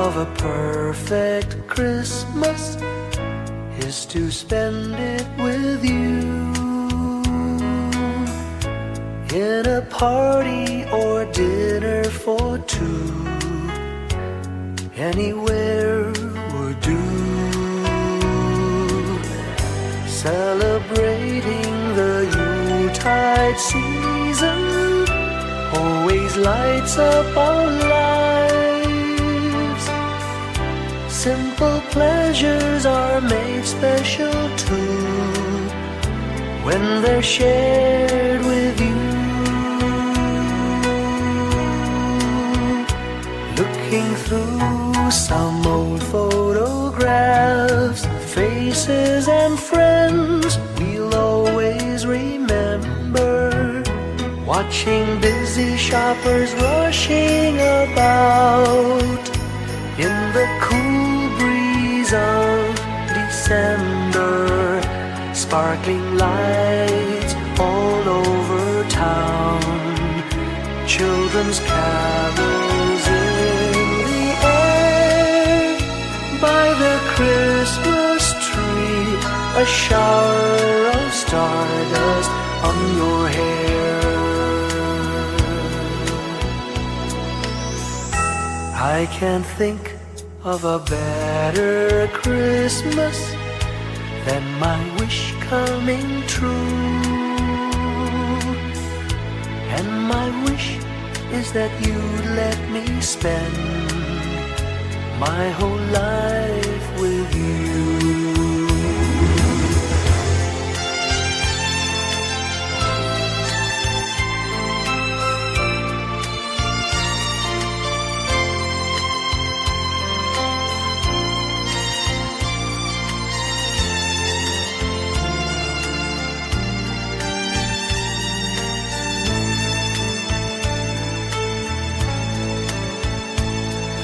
of a perfect Christmas is to spend it with you, in a party or dinner for two. Anywhere would do. Celebrating the Yuletide season always lights up our lives. Simple pleasures are made special too when they're shared with you. Looking through some old photographs, faces and friends we'll always remember. Watching busy shoppers rushing about in the cool breeze of December. Sparkling lights all over town, children's carols in the air. By the Christmas tree, a shower of stardust on your hair. I can't think of a better Christmas than my wish coming true. And my wish is that you'd let me spend my whole life with you.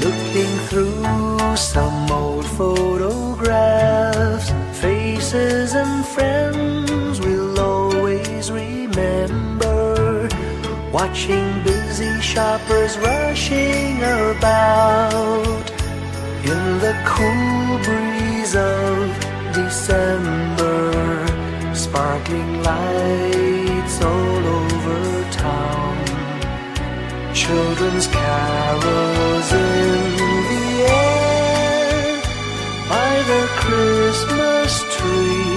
Looking through some old photographs, faces and friends we'll always remember. Watching busy shoppers rushing about in the cool breeze of December. Sparkling lights all over town, children's carols in the air. By the Christmas tree,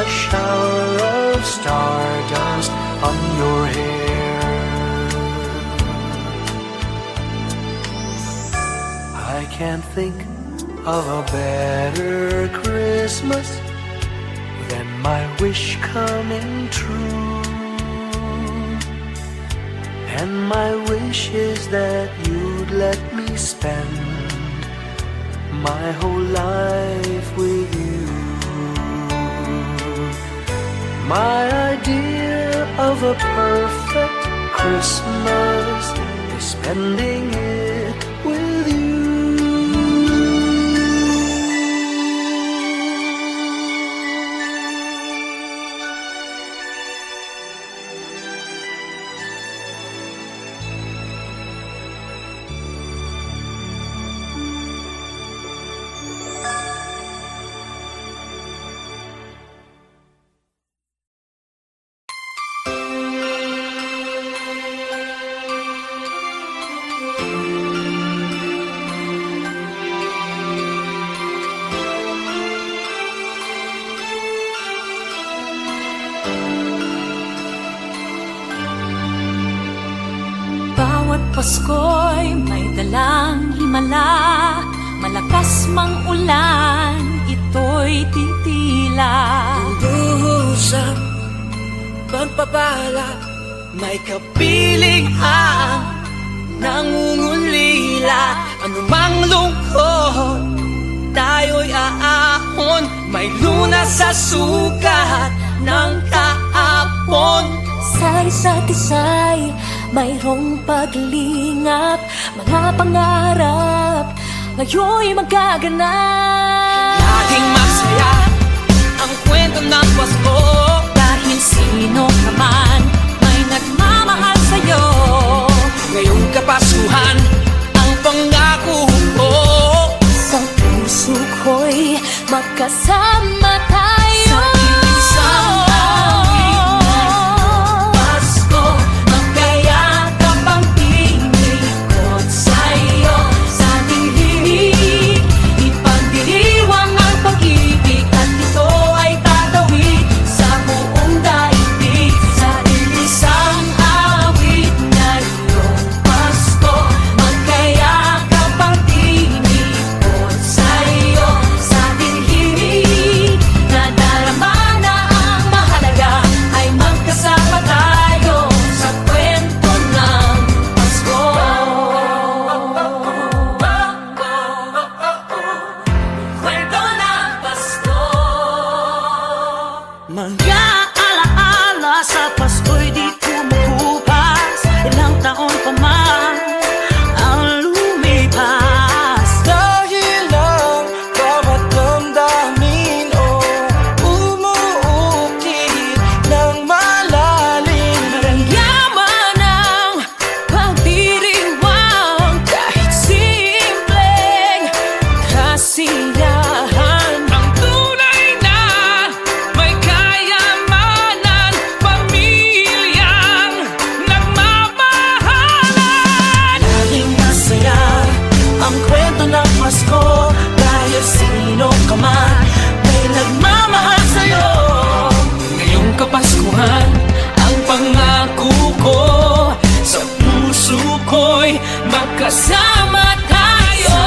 a shower of stardust on your hair. I can't think of a better Christmas than my wish coming true. And my wish is that you'd let me spend my whole life with you. My idea of a perfect Christmas is spending it with you. Bawat Pasko'y may dalang himala, malakas mang ulan, ito'y titila. Duhusap, pagpapala, may kapiling ang nangungulila. Anumang lungkot, tayo'y aahon, may lunas sa sukat ng kahapon. Sa isa't isa'y mayroong paglingap, mga pangarap ngayon'y magaganap. Laging masaya ang kwento ng Pasko, Dahil sino ka man may nagmamahal sa'yo. ngayong kapasuhan ang pangako ko. magkasama tayo. Sa isang awit ngayong Pasko, magkayakap ang tingikot sa'yo. Sa ating himig, ipagdiriwang ang pag-ibig, at ito ay tatawid sa buong daigdig. Sa isang awit ngayong Pasko, magkayakap ang tingikot sa'yo. Sa ating himig, nadarama na ang mahalaga, ay magkasama tayo sa kwento ng Pasko. Kwento ng Pasko. Mga alaala sa Pasko'y di kumukupas. Ilang taon pa man ang lumipas. Dahil ang bawat damdamin umuukit ng malalim. Yaman ang pagdiriwang, kahit simpleng kasiyahan. Ang tunay na may kayamanan, pamilyang nagmamahalan. Laging masaya ang kwento ng Pasko. Dahil sino ka man may nagmamahal sa'yo. Ngayong Kapaskuhan, ang pangako ko sa puso ko'y magkasama tayo.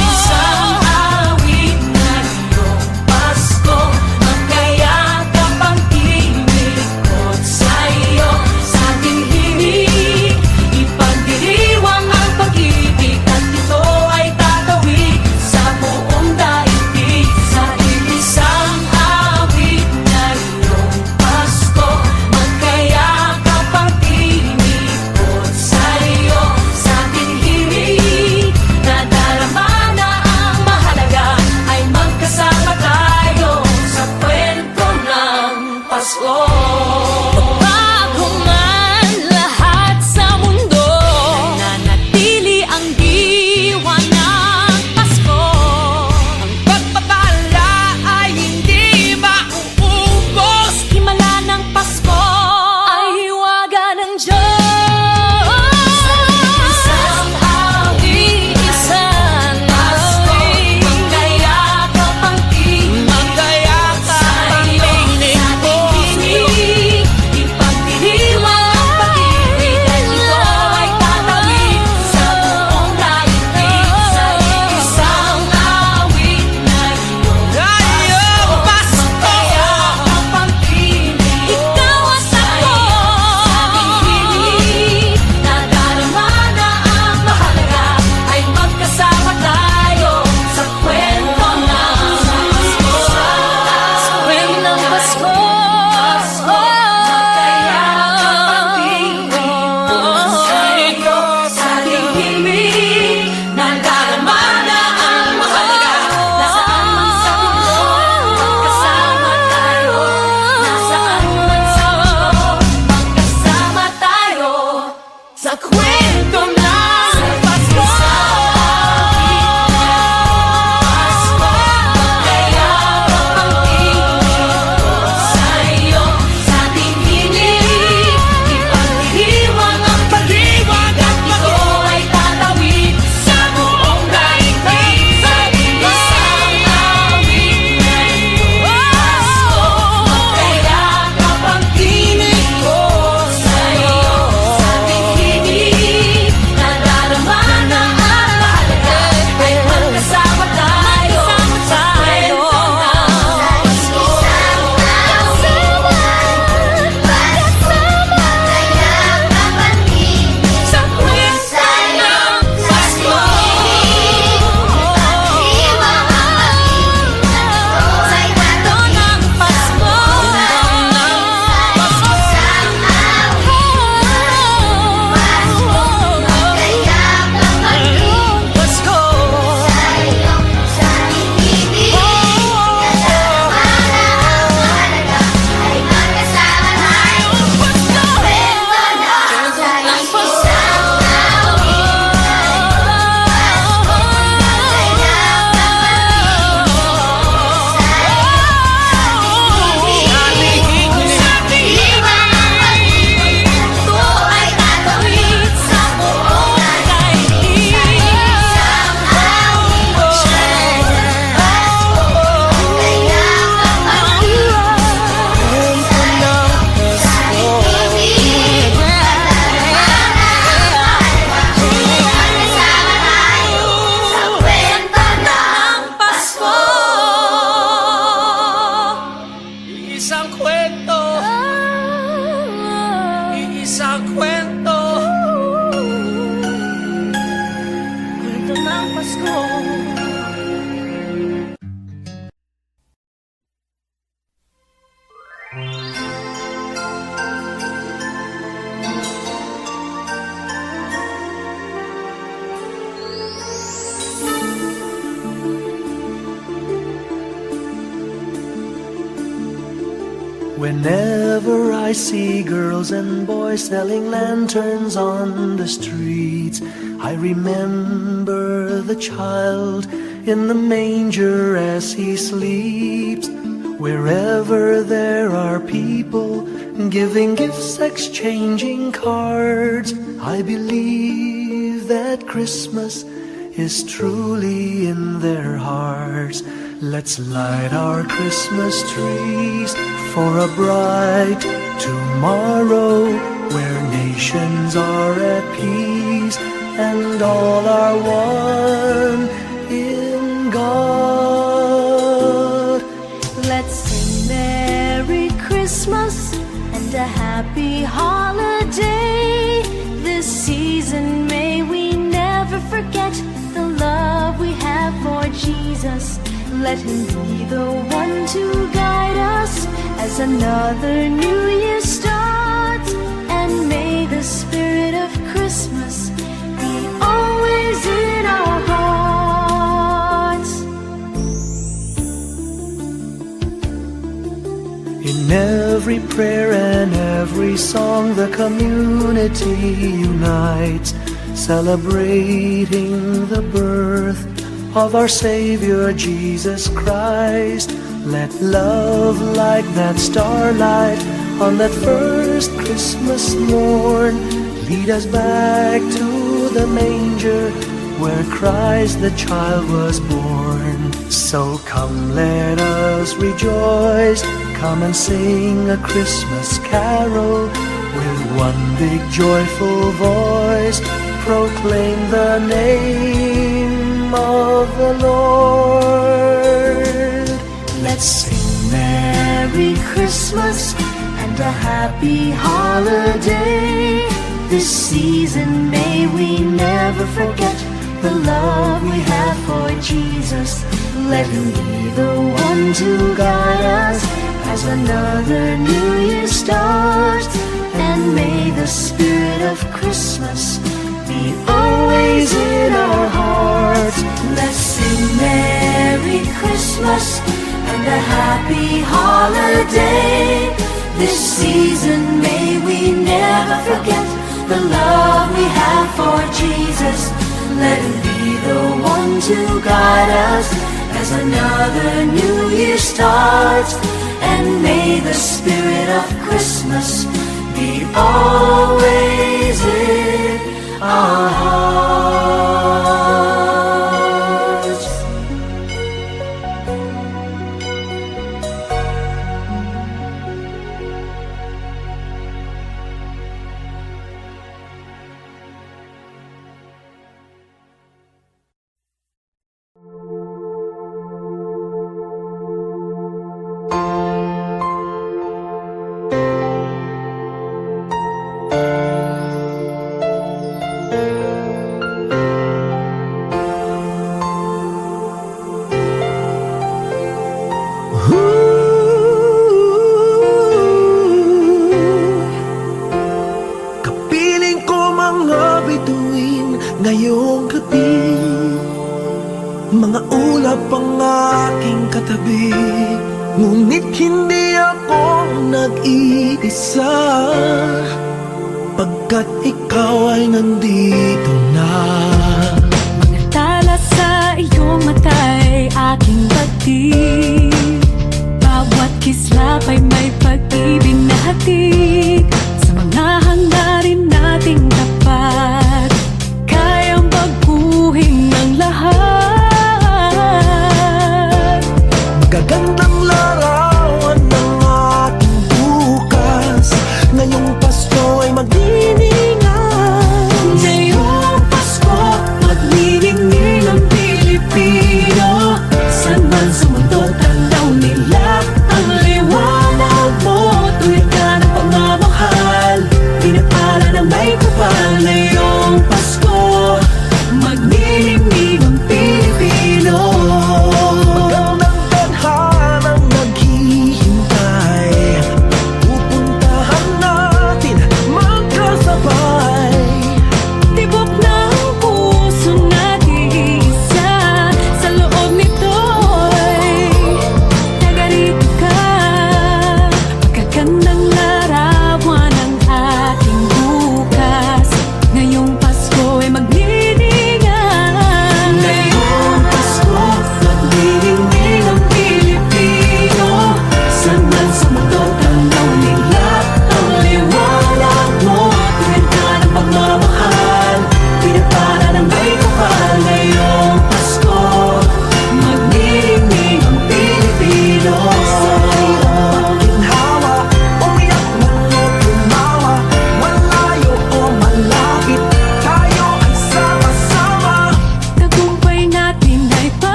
Isang awit ngayong Pasko, magkayakap ang tingikot sa'yo. Sa ating himig, ipagdiriwang ang pag-ibig, at ito ay tatawid sa buong daigdig. Sa isang awit ngayong Pasko, magkayakap ang tingikot sa'yo. Sa ating himig, nadarama na ang mahalaga, ay magkasama tayo sa kwento ng Pasko. Bago man lahat sa mundo, nananatili ang diwa ng Pasko. Ang pagpapala ay hindi mauubos. Himala ng Pasko ay hiwaga ng Diyos. Isang awit, isang awit, magkayakap ang tingin, magkayakap ang tingin ko. Ipagdiriwang ang pag-ibig, at ito ay tatawid sa buong daigdig. Sa isang awit ngayong Pasko, magkayakap ang tingin, ikaw at ako. Sa ating himig, nadarama na ang mahalaga, ay magkasama tayo sa kwento ng Pasko. Sa kwento ng Pasko, magkayakap ang tingin sa'yo. Sa ating himig, nadarama na ang mahalaga, nasaan man sa mundo, magkasama tayo. Nasaan man sa mundo, magkasama tayo sa kwento ng Pasko. Magkayakap ang tingin sa'yo. Sa ating himig, ipagdiriwang ang pag-ibig, at ito ay tatawid sa buong daigdig. Sa isang awit ngayong Pasko, magkayakap ang tingin ko sa'yo. Sa ating himig, isang kwento. Kwento ng Pasko. Whenever I see girls and boys selling lanterns on the streets, I remember the child in the manger as he sleeps. Wherever there are people giving gifts, exchanging cards, I believe that Christmas is truly in their hearts. Let's light our Christmas trees for a bright tomorrow where nations are at peace and all are one in God. Let's sing Merry Christmas and a Happy Holiday. This season may we never forget the love we have for Jesus. Let him be the one to guide us as another new year starts. And may the spirit of Christmas be always in our hearts. In every prayer and every song, the community unites, celebrating the birth of our Savior Jesus Christ. Let love like that starlight on that first Christmas morn lead us back to the manger where Christ the child was born. So come, let us rejoice, come and sing a Christmas carol with one big joyful voice, proclaim the name of the Lord. Let's sing Merry Christmas and a Happy Holiday. This season may we never forget the love we have for Jesus. Let him be the one to guide us as another new year starts. And may the spirit of Christmas be always in our hearts. Let's sing Merry Christmas and a Happy Holiday. This season may we never forget the love we have for Jesus. Let him be the one to guide us as another new year starts. And may the spirit of Christmas be always in our hearts. Kapiling ko mga bituin ngayong gabi, mga ulap ang aking katabi, ngunit hindi ako nag-iisa, pagkat ikaw ay nandito na. Mga tala sa iyong mata'y aking pagtig, bawat kislap ay may pag-ibig na hatid. Sa mga hangarin nating tapat, kayang baguhin ng lahat. Magagandang larawan ng ating bukas, ngayong Pasko ay magdiningan. Ngayong Pasko, magniningning ang Pilipino. San man sa mundo, tanaw nila ang liwanag mo. Tuwid ka ng pagmamahal.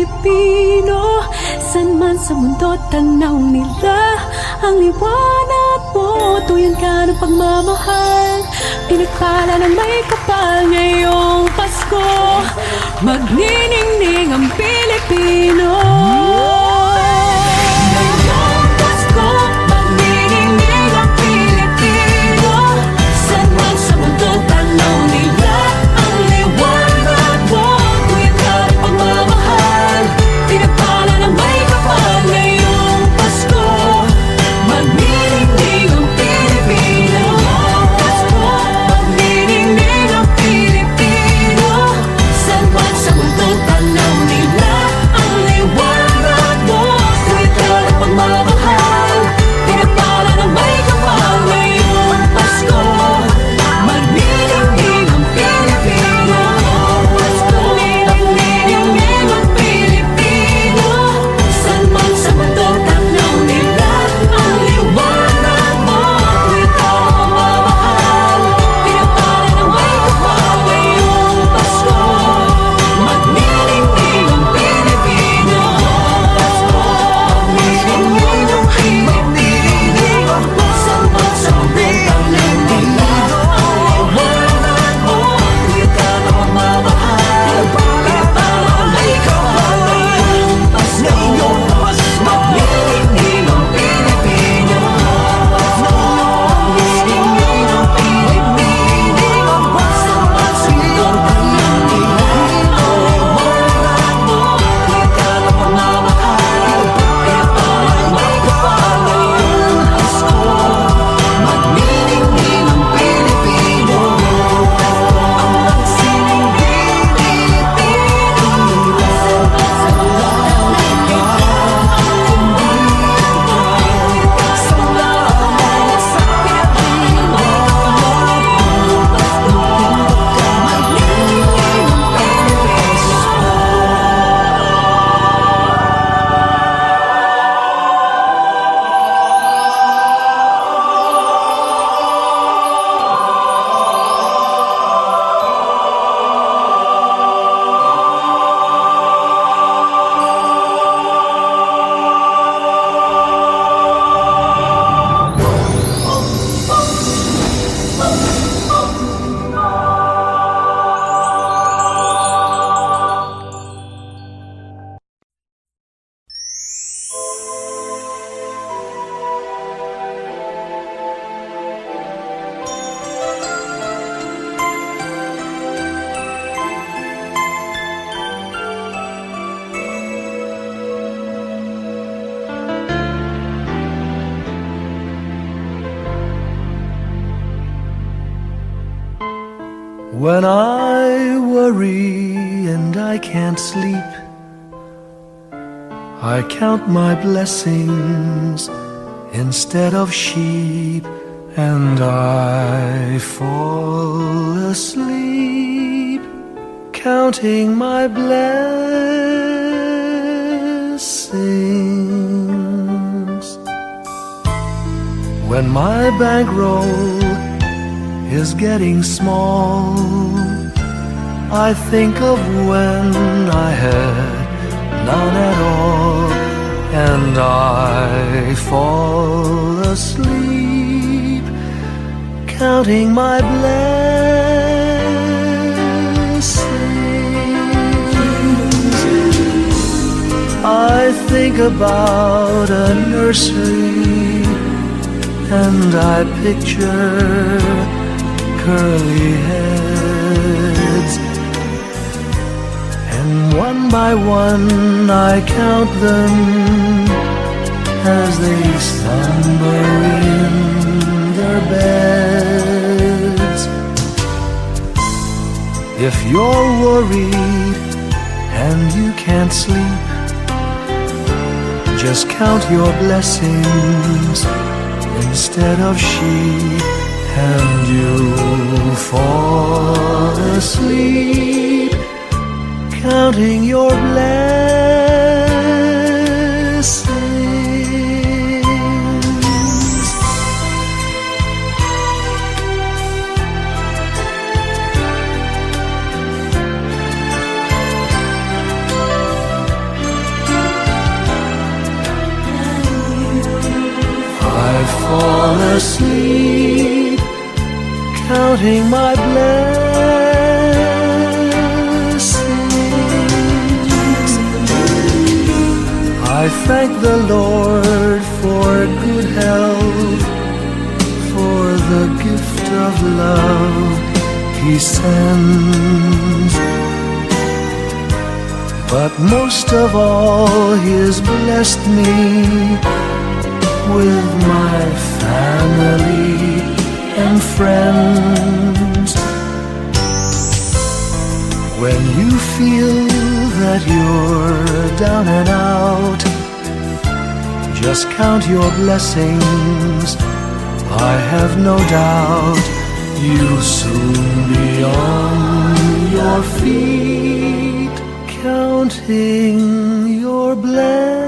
Pilipino. San man sa mundo tanaw nila ang liwanag mo. Tuyan ka ng pagmamahal, pinagpala ng may kapal ngayong Pasko. Magniningning ang Pilipino. Ngayong Pasko, magniningning ang Pilipino. San man sa mundo tanaw nila ang liwanag mo. Tuyan ka ng pagmamahal, pinagpala ng may kapal ngayong Pasko. Magniningning ang Pilipino. Pasko, magniningning ang Pilipino. San man sa mundo tanaw nila ang liwanag mo. Tuwid ka ng pagmamahal, pinagpala ng may kapal ngayong Pasko. Magniningning ang Pilipino. Pasko, magniningning ang Pilipino. San man sa mundo tanaw nila ang liwanag mo. Tuwid ka ng pagmamahal, pinagpala ng may kapal ngayong Pasko. Magniningning ang Pilipino. Pasko, magniningning ang Pilipino. San man sa mundo tanaw nila ang liwanag mo. Tuwid ka ng pagmamahal, pinagpala ng may kapal ngayong Pasko. Magniningning ang Pilipino. Magniningning ang Pilipino. San man sa mundo tanaw nila ang liwanag mo. Tuwid ka ng pagmamahal, pinagpala ng may kapal ngayong Pasko. Magniningning ang Pilipino. Ang magsining Pilipino. San man sa mundo tanaw nila salamat sa pinagpala ng may kapal ngayong Pasko. Magniningning ang When I worry and I can't sleep, I count my blessings instead of sheep, and I fall asleep counting my blessings. When my bankroll is getting small, I think of when I had none at all, and I fall asleep counting my blessings. I think about a nursery, and I picture curly heads, and one by one I count them as they slumber in their beds. If you're worried and you can't sleep, just count your blessings instead of sheep, and you'll fall asleep counting your blessings. asleep, counting my blessings. I thank the Lord for good health, for the gift of love He sends. But most of all, He has blessed me with my family and friends. When you feel that you're down and out, just count your blessings. I have no doubt you'll soon be on your feet, counting your blessings.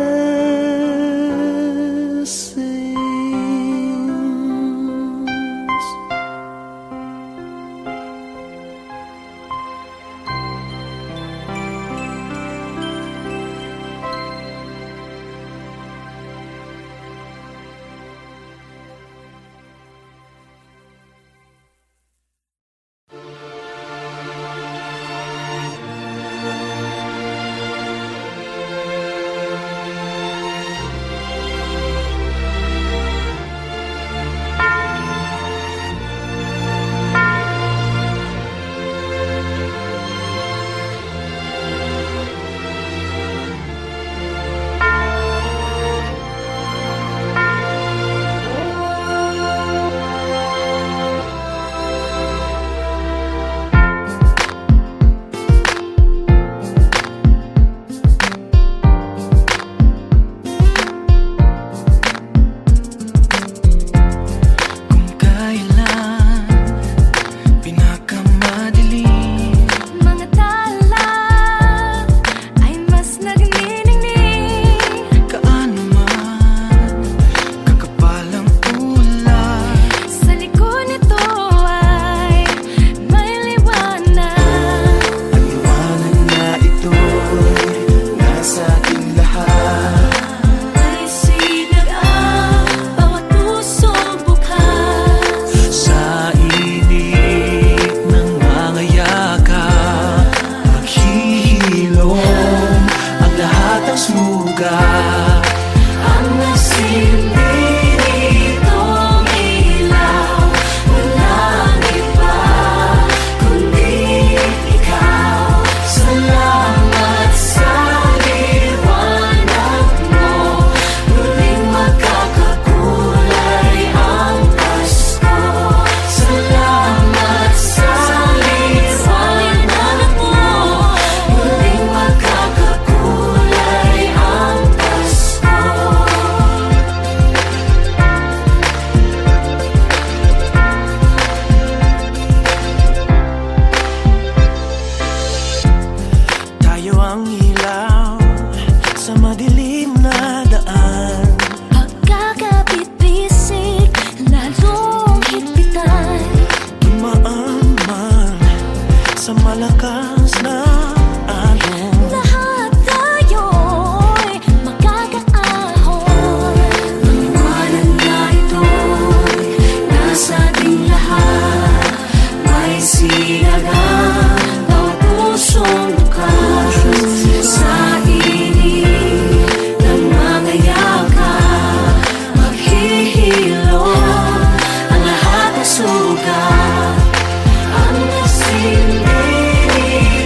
Ang nasilili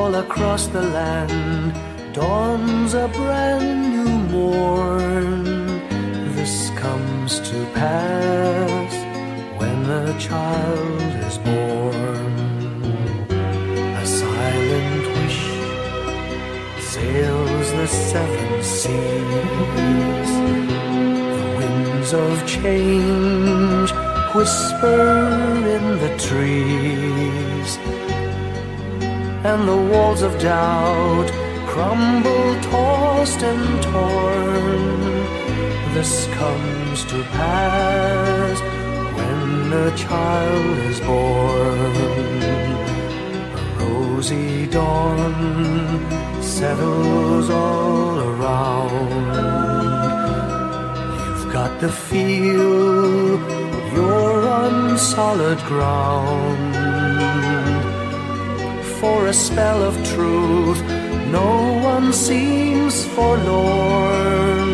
all across the land dawns a brand new morn. This comes to pass when a child is born. A silent wish sails the seven seas. The winds of change whisper in the trees, and the walls of doubt crumble, tossed and torn. This comes to pass when a child is born. A rosy dawn settles all around. You've got to feel you're on solid ground. For a spell of truth, no one seems forlorn.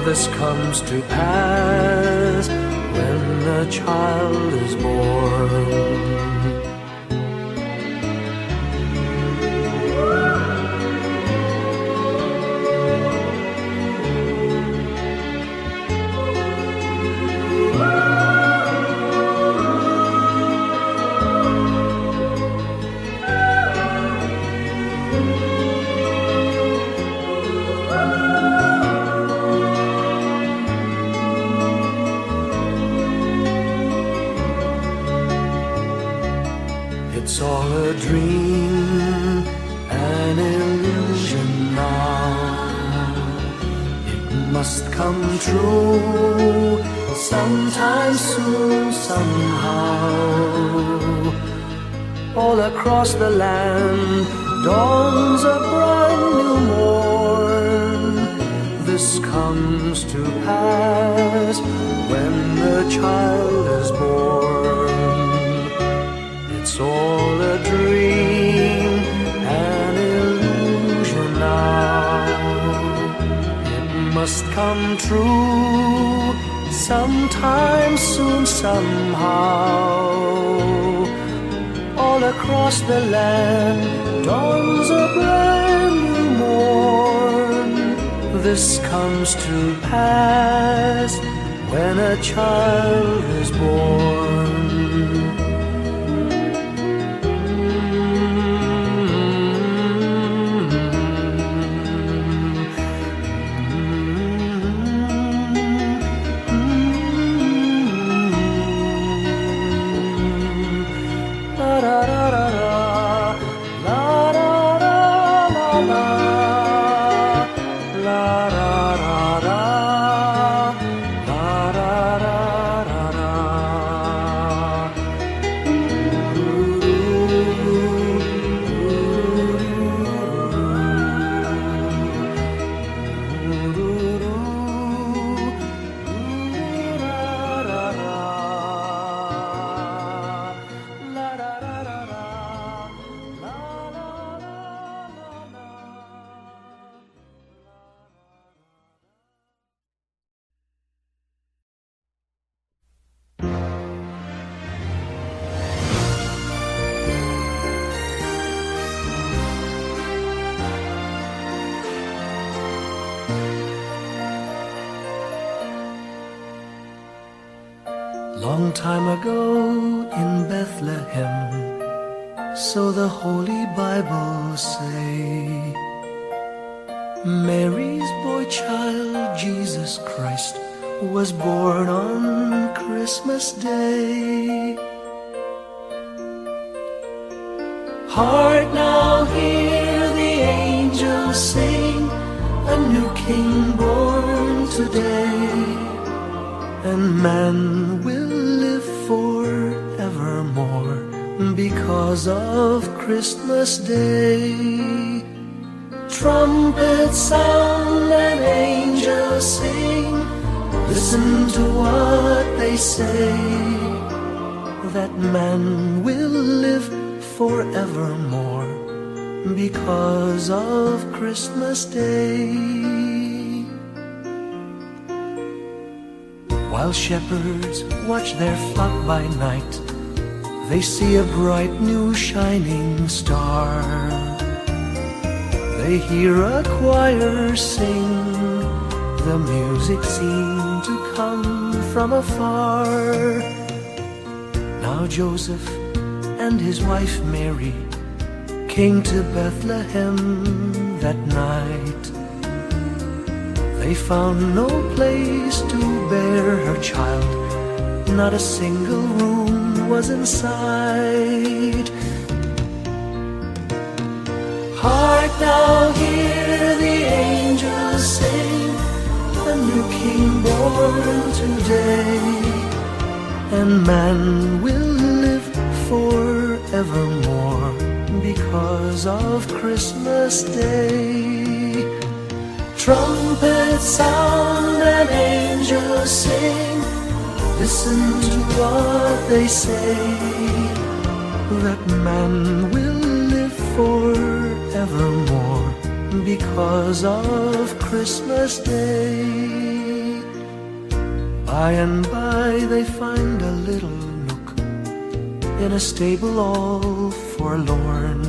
This comes to pass when a child is born. It's all a dream, an illusion now. It must come true sometime soon, somehow. All across the land dawns a brand new morn. This comes to pass when the child is born. It's all a dream, an illusion now. It must come true sometime soon, somehow. All across the land dawns a brand new morn. This comes to pass when a child is born. Long time ago in Bethlehem, so the Holy Bible say, Mary's boy child, Jesus Christ, was born on Christmas Day. Hark now, hear the angels sing, a new King born today. And man will live forevermore because of Christmas Day. Trumpets sound and angels sing, listen to what they say, that man will live forevermore because of Christmas Day. While shepherds watch their flock by night, they see a bright new shining star. They hear a choir sing, the music seemed to come from afar. Now Joseph and his wife Mary came to Bethlehem that night. They found no place to bear her child, not a single room was in sight. Hark now, hear the angels sing, a new king born today, and man will live forevermore because of Christmas Day. Trumpets sound and angels sing, listen to what they say, that man will live forevermore because of Christmas Day. By and by they find a little nook in a stable all forlorn,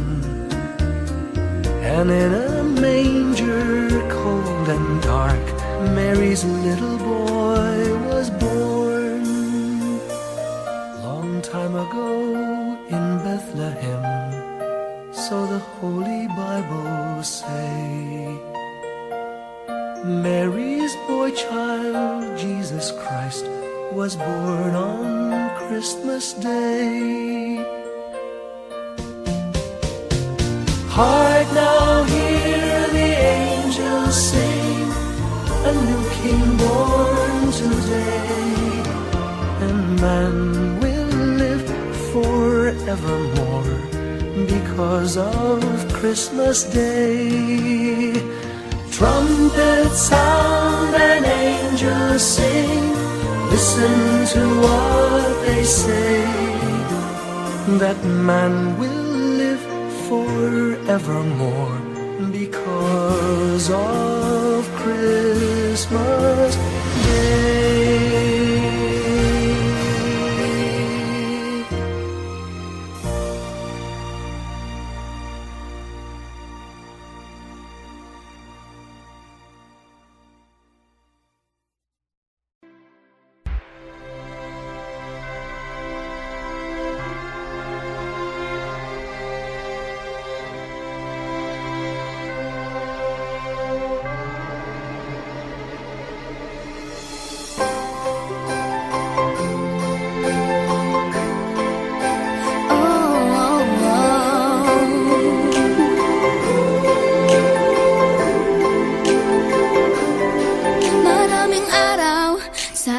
and in a manger cold and dark Mary's little boy was born. Long time ago in Bethlehem, so the Holy Bible say, Mary's boy child, Jesus Christ, was born on Christmas Day. Hark now, hear the angels sing, a new king born today, and man will live forevermore because of Christmas Day. Trumpets sound and angels sing, listen to what they say, that man will live forevermore because of Christmas Day.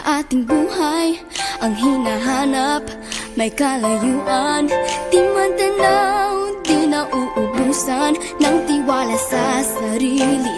Ating buhay ang hinahanap, may kalayuan, di man tanaw, di nauubusan ng tiwala sa sarili.